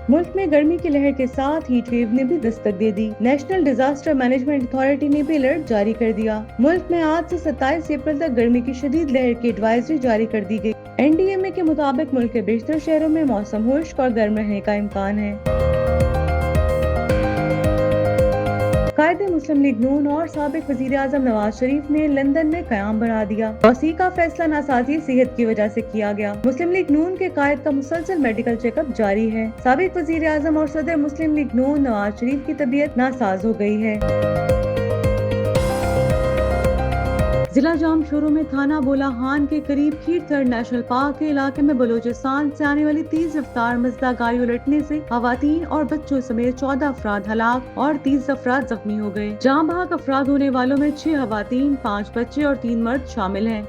मुल्क में गर्मी की लहर के साथ हीट वेव ने भी दस्तक दे दी। नेशनल डिजास्टर मैनेजमेंट अथॉरिटी ने भी अलर्ट जारी कर दिया। मुल्क में आज से 27 अप्रैल तक गर्मी की शदीद लहर की एडवाइजरी जारी कर दी गई। NDMA के मुताबिक मुल्क के बेशतर शहरों में मौसम खुश्क और गर्म रहने का इम्कान है। कायदे मुस्लिम लीग नून और साबिक वजीर आजम नवाज शरीफ ने लंदन में कयाम बना दिया। तौसीह का फैसला नासाजी सेहत की वजह से किया गया। मुस्लिम लीग नून के कायद का मुसलसल मेडिकल चेकअप जारी है। साबिक वजीर आजम और सदर मुस्लिम लीग नून नवाज शरीफ की तबीयत नासाज हो गई है। जिला जामशोरो में थाना बोलाहान के करीब खीरथर नेशनल पार्क के इलाके में बलूचिस्तान से आने वाली 30 रफ्तार मजदा गाड़ी उलटने से खवातीन और बच्चों समेत 14 अफराद हलाक और 30 अफराद जख्मी हो गए। जाम बहक अफराद होने वालों में 6 खवातीन, 5 बच्चे और 3 मर्द शामिल हैं।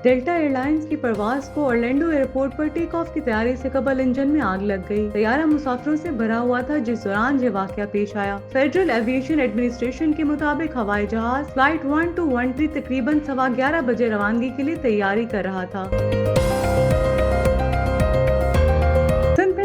डेल्टा एयरलाइंस की परवाज को ऑरलैंडो एयरपोर्ट पर टेक ऑफ की तैयारी से कबल इंजन में आग लग गई। तैयारा मुसाफिरों से भरा हुआ था जिस दौरान ये वाकया पेश आया। फेडरल एविएशन एडमिनिस्ट्रेशन के मुताबिक हवाई जहाज फ्लाइट 1213 तकरीबन 11:15 बजे रवानगी के लिए तैयारी कर रहा था।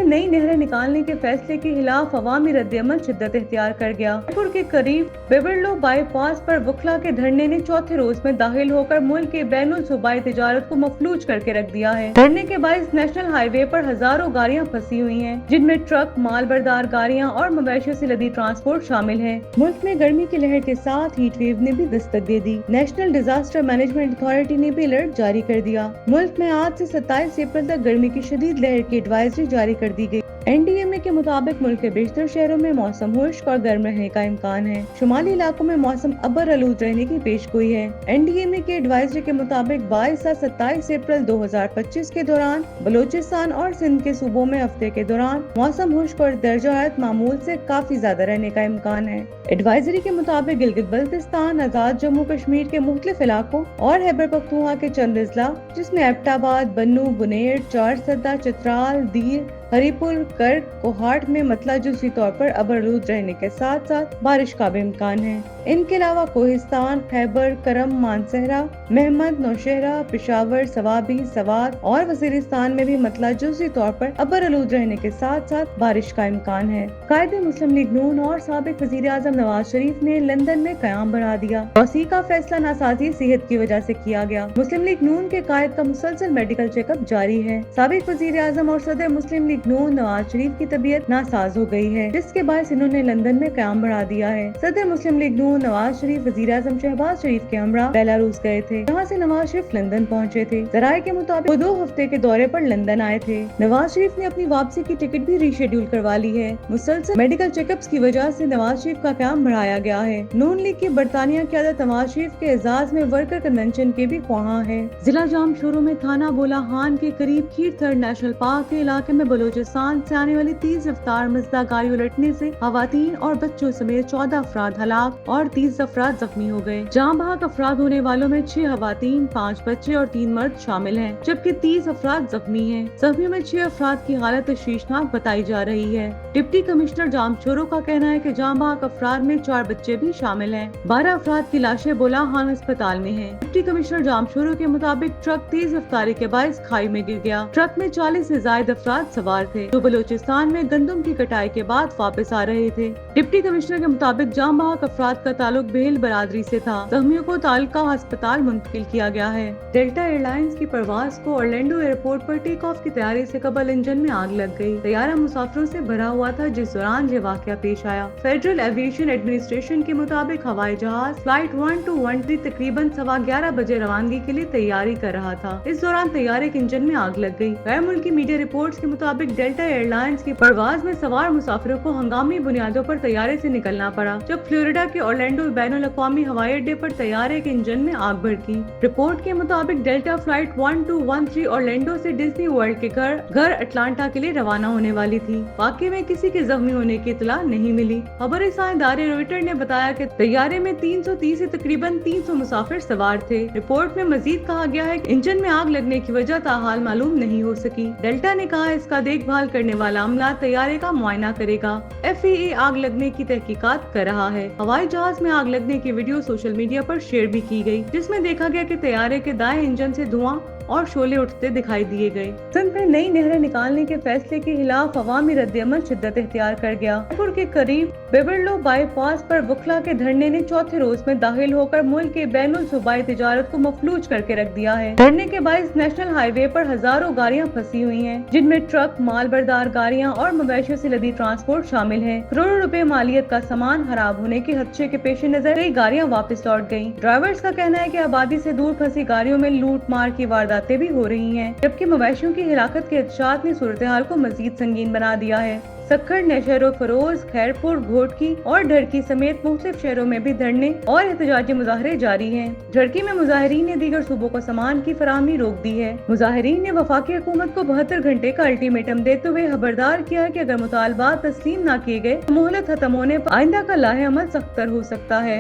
नई नहरें निकालने के फैसले के खिलाफ अवामी रद्द-ए-अमल शिद्दत इख्तियार कर गया। जयपुर के करीब बेबरलो बाईपास पर वकला के धरने ने चौथे रोज में दाखिल होकर मुल्क के बैनुल सूबाई तिजारत को मफलूज करके रख दिया है। धरने के बायस नेशनल हाईवे पर हजारों गाड़ियां फंसी हुई हैं, जिनमें ट्रक, माल बरदार गाड़ियां और मवेशियों से लदी ट्रांसपोर्ट शामिल है। मुल्क में गर्मी की लहर के साथ हीट वेव ने भी दस्तक दे दी। नेशनल डिजास्टर मैनेजमेंट अथॉरिटी ने भी अलर्ट जारी कर दिया। मुल्क में आज से 27 अप्रैल तक गर्मी की शदीद लहर की एडवाइजरी जारी कर दी गई। NDMA के मुताबिक मुल्क के बेशतर शहरों में मौसम खुश्क और गर्म रहने का इम्कान है। शुमाली इलाकों में मौसम अबर आलूद रहने की पेशगोई है। NDMA के एडवाइजरी के मुताबिक 22 से 27 अप्रैल 2025 के दौरान बलूचिस्तान और सिंध के सूबों में हफ्ते के दौरान मौसम खुश्क और दर्जा हरारत मामूल से काफी ज्यादा रहने का इम्कान है। एडवाइजरी के मुताबिक गिलगित बल्तिस्तान, आजाद जम्मू कश्मीर के मुख्तलिफ इलाकों और खैबर पख्तूनख्वा के चंद अजला जिसमें एबटाबाद, बन्नू, बुनेर, चारसदा, चित्राल, दीर, हरीपुर, कर्क, कोहाट में मतला जुज़वी तौर पर अबरलूद रहने के साथ साथ बारिश का भी इम्कान है। इनके अलावा कोहिस्तान, खैबर, करम, मानसहरा, महमद, नौशहरा, पिशावर, सवाबी, सवात और वजीरिस्तान में भी मतला जुज़वी तौर पर अबरलूद रहने के साथ साथ बारिश का इम्कान है। कायदे मुस्लिम लीग नून और साबिक वजीर आजम नवाज शरीफ ने लंदन में कयाम बना दिया। तौसीह का फैसला नासाजी सेहत की वजह से किया गया। मुस्लिम लीग नून के कायद का मुसलसल मेडिकल चेकअप जारी है। साबिक वजीर आजम और सदर मुस्लिम लीग नून नवाज शरीफ की तबीयत नासाज हो गई है, जिसके बायस इन्होंने लंदन में कयाम बढ़ा दिया है। सदर मुस्लिम लीग नून नवाज शरीफ वजीर आजम शहबाज शरीफ के हमरा बेलारूस गए थे, जहाँ से नवाज शरीफ लंदन पहुँचे थे। जराये के मुताबिक वो 2 हफ्ते के दौरे पर लंदन आए थे। नवाज शरीफ ने अपनी वापसी की टिकट भी रीशेड्यूल करवा ली है। मुसलसल मेडिकल चेकअप्स की वजह से नवाज शरीफ का कयाम बढ़ाया गया है। नून लीग की बरतानिया क़यादत नवाज शरीफ के एजाज में वर्कर कन्वेंशन के भी ख्वाहां है। जिला जामशोरो में थाना बोलाहान के करीब खीरथर नेशनल पार्क के इलाके में बलूचिस्तान से आने वाली 30 रफ्तार मजदा गाड़ी उलटने से खवातीन और बच्चों समेत 14 अफराद हलाक और 30 अफराद जख्मी हो गए। जाम बहक अफराद होने वालों में 6 खवातीन, 5 बच्चे और 3 मर्द शामिल हैं, जबकि 30 अफराद जख्मी हैं। जख्मियों में 6 अफराद की हालत तशवीशनाक बताई जा रही है। डिप्टी कमिश्नर जामशोरो का कहना है कि जाम बहक अफराद में 4 बच्चे भी शामिल हैं। 12 अफराद की लाशें बोलाहान अस्पताल में हैं। डिप्टी कमिश्नर जामशोरो के मुताबिक ट्रक तेज रफ्तारी के बायस खाई में गिर गया। ट्रक में 40 से ज्यादा अफराद सवार थे जो बलूचिस्तान में गंदम की कटाई के बाद वापस आ रहे थे। डिप्टी कमिश्नर के मुताबिक जाम बहक अफराद का ताल्लुक बेहल बरादरी से था। जख्मियों को तालका अस्पताल मुंतकिल किया गया है। डेल्टा एयरलाइंस की परवाज को ऑरलैंडो एयरपोर्ट पर टेक ऑफ की तैयारी से कबल इंजन में आग लग गई। तैयारा मुसाफिरों से भरा हुआ था जिस दौरान ये वाकया पेश आया। फेडरल एविएशन एडमिनिस्ट्रेशन के मुताबिक हवाई जहाज फ्लाइट 1213 तकरीबन 11:15 बजे रवानगी के लिए तैयारी कर रहा था। इस दौरान तैयारे के इंजन में आग लग गई। गैर मुल्की मीडिया रिपोर्ट्स के मुताबिक डेल्टा एयरलाइंस की परवाज में सवार मुसाफिरों को हंगामी बुनियादों पर तैयारे से निकलना पड़ा, जब फ्लोरिडा के ऑरलैंडो बैनुल अक़वामी हवाई अड्डे पर तैयारे के इंजन में आग भड़की। रिपोर्ट के मुताबिक डेल्टा फ्लाइट 1213 ऑरलैंडो से डिज्नी वर्ल्ड के घर अटलांटा के लिए रवाना होने वाली थी। वाकई में किसी के जख्मी होने की इतला नहीं मिली। खबर इदारे रॉयटर्स ने बताया कि तैयारे में 330 से तकरीबन 300 मुसाफिर सवार थे। रिपोर्ट में मजीद कहा गया है कि इंजन में आग लगने की वजह ताहाल मालूम नहीं हो सकी। डेल्टा ने कहा इसका देखभाल करने वाला अमला तैयारे का मुआयना करेगा। FAA आग लगने की तहकीकात कर रहा है। हवाई जहाज में आग लगने की वीडियो सोशल मीडिया पर शेयर भी की गई, जिसमें देखा गया कि तैयारे के दाएं इंजन से धुआं और शोले उठते दिखाई दिए गए। सिंध में नई नहरें निकालने के फैसले के खिलाफ अवामी रद्दअमल शिद्दत इख्तियार कर गया। जयपुर के करीब बेबिरलो बाईपास पर वकला के धरने ने चौथे रोज में दाखिल होकर मुल्क के बैनुल सूबाई तिजारत को मफलूज करके रख दिया है। धरने के बायस नेशनल हाईवे पर हजारों गाड़ियां फंसी हुई हैं, जिनमें ट्रक, माल बरदार गाड़ियां और मवेशियों से लदी ट्रांसपोर्ट शामिल है। करोड़ों रुपए मालियत का सामान खराब होने के खदशे के पेश नजर कई गाड़ियां वापस लौट गयी। ड्राइवर्स का कहना है कि आबादी से दूर फंसी गाड़ियों में लूट मार की वारदातें भी हो रही हैं, जबकि मवेशियों की हिलाकत के खदशात ने सूरत हाल को मजीद संगीन बना दिया है। सक्खर, नशहर फरोज, खैरपुर, घोटकी और ढरकी समेत मुख्तलिफ शहरों में भी धरने और एहतजाजी मुजाहरे जारी हैं। ढरकी में मुजाहिरीन ने दीगर सूबों को सामान की फराहमी रोक दी है। मुजाहिरीन ने वफाकी हुकूमत को 72 घंटे का अल्टीमेटम देते हुए खबरदार किया है कि अगर मुतालबात तस्लीम न किए गए तो मोहलत खत्म होने पर आइंदा का लाहे अमल सख्तर हो सकता है।